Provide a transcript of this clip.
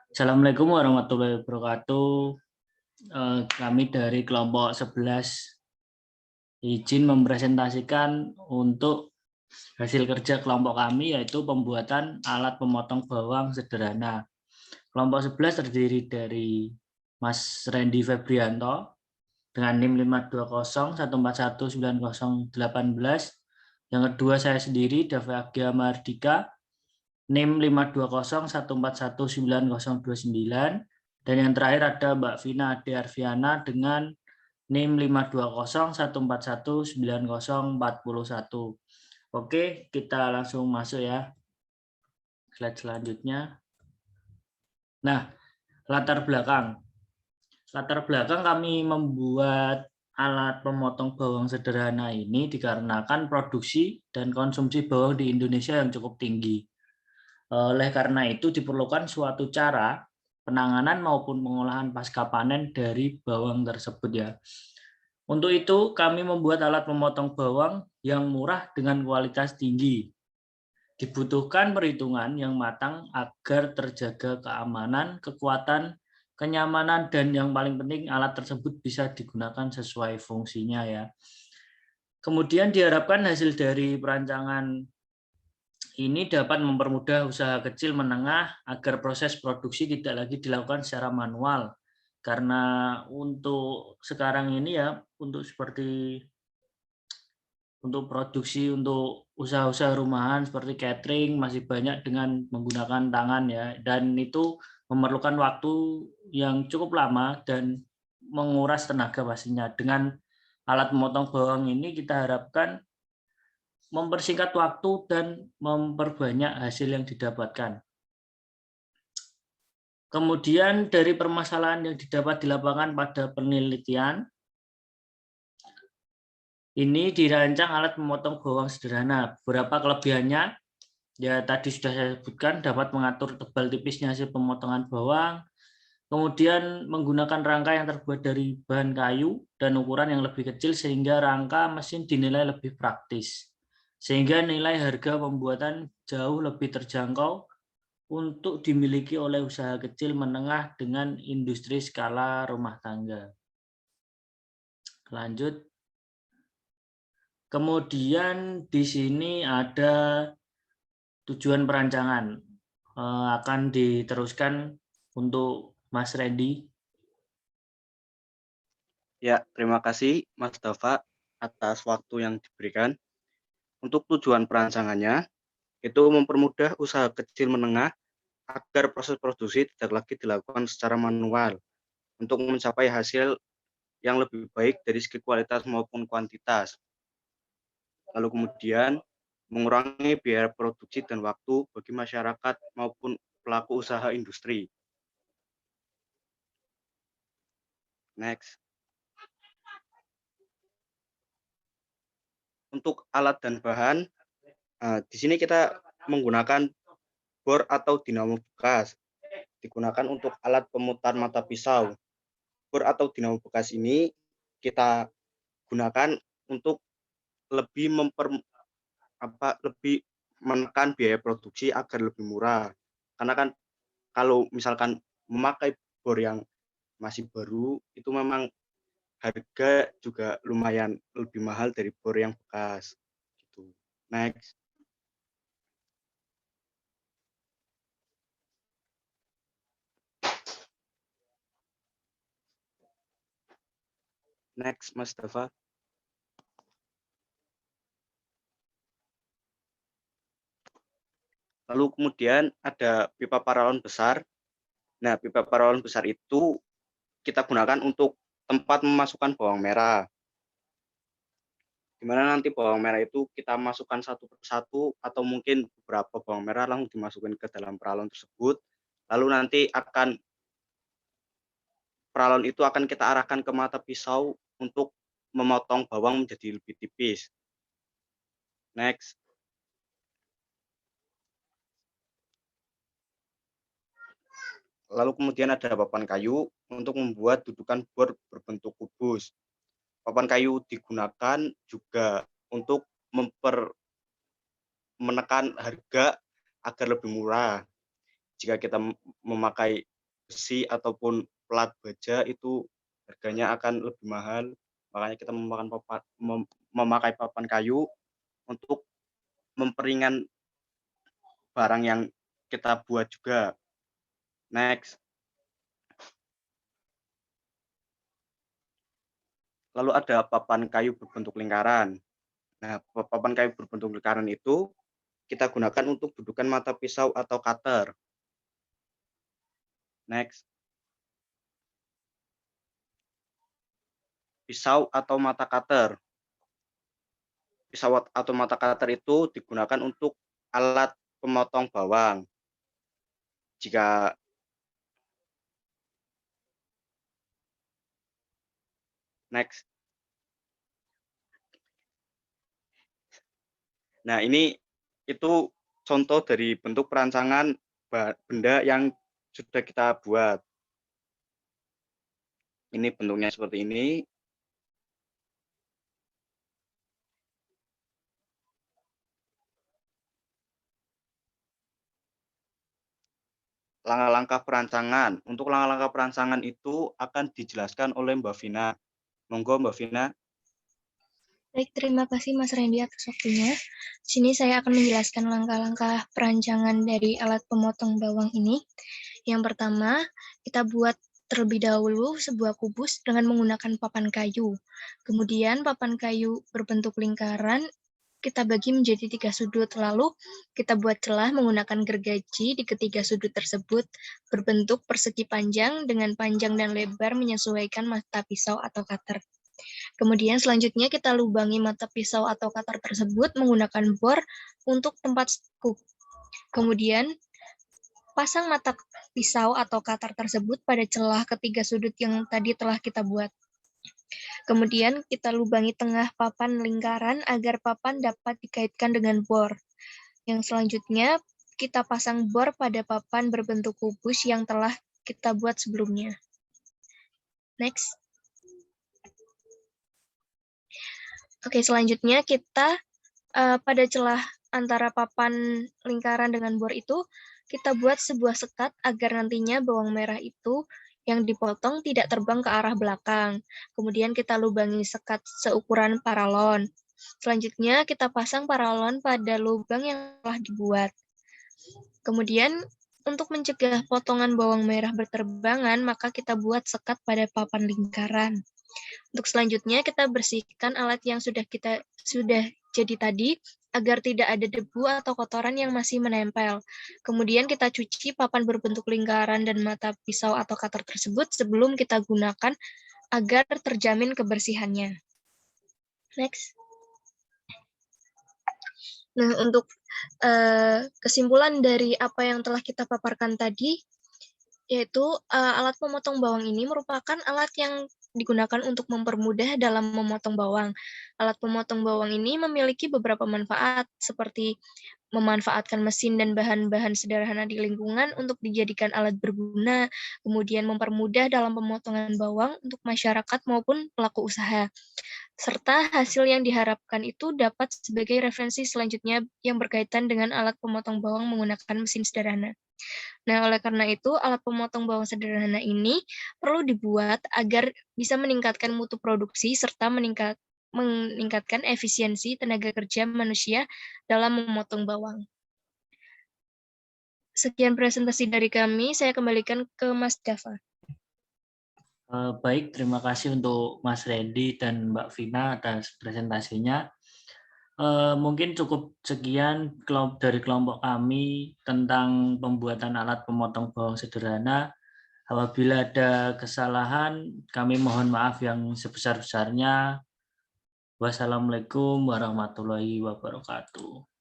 Assalamualaikum warahmatullahi wabarakatuh. Kami dari kelompok 11 izin mempresentasikan untuk hasil kerja kelompok kami, yaitu pembuatan alat pemotong bawang sederhana. Kelompok 11 terdiri dari Mas Randy Febrianto dengan NIM 520141918. Yang kedua saya sendiri, Davi Agya Mardika, NIM 52014192029. Dan yang terakhir ada Mbak Vina Ade Arviana dengan NIM 52014190401. Oke, kita langsung masuk ya. Slide selanjutnya. Nah, latar belakang. Latar belakang kami membuat alat pemotong bawang sederhana ini dikarenakan produksi dan konsumsi bawang di Indonesia yang cukup tinggi. Oleh karena itu diperlukan suatu cara penanganan maupun pengolahan pasca panen dari bawang tersebut ya. Untuk itu kami membuat alat pemotong bawang yang murah dengan kualitas tinggi. Dibutuhkan perhitungan yang matang agar terjaga keamanan, kekuatan, kenyamanan, dan yang paling penting alat tersebut bisa digunakan sesuai fungsinya ya. Kemudian diharapkan hasil dari perancangan ini dapat mempermudah usaha kecil menengah agar proses produksi tidak lagi dilakukan secara manual. Karena untuk sekarang ini ya, untuk produksi untuk usaha-usaha rumahan seperti catering masih banyak dengan menggunakan tangan ya, dan itu memerlukan waktu yang cukup lama dan menguras tenaga pastinya. Dengan alat memotong bawang ini kita harapkan mempersingkat waktu dan memperbanyak hasil yang didapatkan. Kemudian dari permasalahan yang didapat di lapangan pada penelitian, ini dirancang alat memotong bawang sederhana. Beberapa kelebihannya, ya tadi sudah saya sebutkan, dapat mengatur tebal tipisnya hasil pemotongan bawang, kemudian menggunakan rangka yang terbuat dari bahan kayu dan ukuran yang lebih kecil sehingga rangka mesin dinilai lebih praktis. Sehingga nilai harga pembuatan jauh lebih terjangkau untuk dimiliki oleh usaha kecil menengah dengan industri skala rumah tangga. Lanjut. Kemudian di sini ada tujuan perancangan. Akan diteruskan untuk Mas Randy. Ya, terima kasih Mas Dafa atas waktu yang diberikan. Untuk tujuan perancangannya, itu mempermudah usaha kecil menengah agar proses produksi tidak lagi dilakukan secara manual untuk mencapai hasil yang lebih baik dari segi kualitas maupun kuantitas. Lalu kemudian mengurangi biaya produksi dan waktu bagi masyarakat maupun pelaku usaha industri. Next. Untuk alat dan bahan, di sini kita menggunakan bor atau dinamo bekas. Digunakan untuk alat pemutar mata pisau. Bor atau dinamo bekas ini kita gunakan untuk lebih lebih menekan biaya produksi agar lebih murah. Karena kan kalau misalkan memakai bor yang masih baru itu memang harga juga lumayan lebih mahal dari bor yang bekas. Gitu. Next. Next, Mas Dafa. Lalu kemudian ada pipa paralon besar. Nah, pipa paralon besar itu kita gunakan untuk tempat memasukkan bawang merah. Di mana nanti bawang merah itu kita masukkan satu persatu atau mungkin beberapa bawang merah langsung dimasukkan ke dalam peralon tersebut. Lalu nanti peralon itu akan kita arahkan ke mata pisau untuk memotong bawang menjadi lebih tipis. Next. Lalu kemudian ada papan kayu untuk membuat dudukan bor berbentuk kubus. Papan kayu digunakan juga untuk menekan harga agar lebih murah. Jika kita memakai besi ataupun plat baja itu harganya akan lebih mahal. Makanya kita memakai papan kayu untuk memperingan barang yang kita buat juga. Next. Lalu ada papan kayu berbentuk lingkaran. Nah, papan kayu berbentuk lingkaran itu kita gunakan untuk dudukan mata pisau atau cutter. Next. Pisau atau mata cutter. Pisau atau mata cutter itu digunakan untuk alat pemotong bawang. Jika next. Nah, ini itu contoh dari bentuk perancangan benda yang sudah kita buat. Ini bentuknya seperti ini. Langkah-langkah perancangan. Untuk langkah-langkah perancangan itu akan dijelaskan oleh Mbak Vina. Monggo Mbak Vina. Baik, terima kasih Mas Randy atas waktunya. Di sini saya akan menjelaskan langkah-langkah perancangan dari alat pemotong bawang ini. Yang pertama, kita buat terlebih dahulu sebuah kubus dengan menggunakan papan kayu. Kemudian papan kayu berbentuk lingkaran kita bagi menjadi 3 sudut, lalu kita buat celah menggunakan gergaji di ketiga sudut tersebut berbentuk persegi panjang dengan panjang dan lebar menyesuaikan mata pisau atau cutter. Kemudian selanjutnya kita lubangi mata pisau atau cutter tersebut menggunakan bor untuk tempat scoop. Kemudian pasang mata pisau atau cutter tersebut pada celah ketiga sudut yang tadi telah kita buat. Kemudian kita lubangi tengah papan lingkaran agar papan dapat dikaitkan dengan bor. Yang selanjutnya kita pasang bor pada papan berbentuk kubus yang telah kita buat sebelumnya. Next. Oke, selanjutnya kita pada celah antara papan lingkaran dengan bor itu, kita buat sebuah sekat agar nantinya bawang merah itu yang dipotong tidak terbang ke arah belakang. Kemudian kita lubangi sekat seukuran paralon. Selanjutnya kita pasang paralon pada lubang yang telah dibuat. Kemudian untuk mencegah potongan bawang merah berterbangan, maka kita buat sekat pada papan lingkaran. Untuk selanjutnya kita bersihkan alat yang sudah jadi tadi agar tidak ada debu atau kotoran yang masih menempel. Kemudian kita cuci papan berbentuk lingkaran dan mata pisau atau cutter tersebut sebelum kita gunakan agar terjamin kebersihannya. Next. Nah, untuk kesimpulan dari apa yang telah kita paparkan tadi, yaitu alat pemotong bawang ini merupakan alat yang digunakan untuk mempermudah dalam memotong bawang. Alat pemotong bawang ini memiliki beberapa manfaat, seperti memanfaatkan mesin dan bahan-bahan sederhana di lingkungan untuk dijadikan alat berguna, kemudian mempermudah dalam pemotongan bawang untuk masyarakat maupun pelaku usaha, serta hasil yang diharapkan itu dapat sebagai referensi selanjutnya yang berkaitan dengan alat pemotong bawang menggunakan mesin sederhana. Nah, oleh karena itu, alat pemotong bawang sederhana ini perlu dibuat agar bisa meningkatkan mutu produksi serta meningkatkan efisiensi tenaga kerja manusia dalam memotong bawang. Sekian presentasi dari kami, saya kembalikan ke Mas Dava. Baik, terima kasih untuk Mas Randy dan Mbak Vina atas presentasinya. Mungkin cukup sekian dari kelompok kami tentang pembuatan alat pemotong bawang sederhana. Apabila ada kesalahan, kami mohon maaf yang sebesar-besarnya. Wassalamualaikum warahmatullahi wabarakatuh.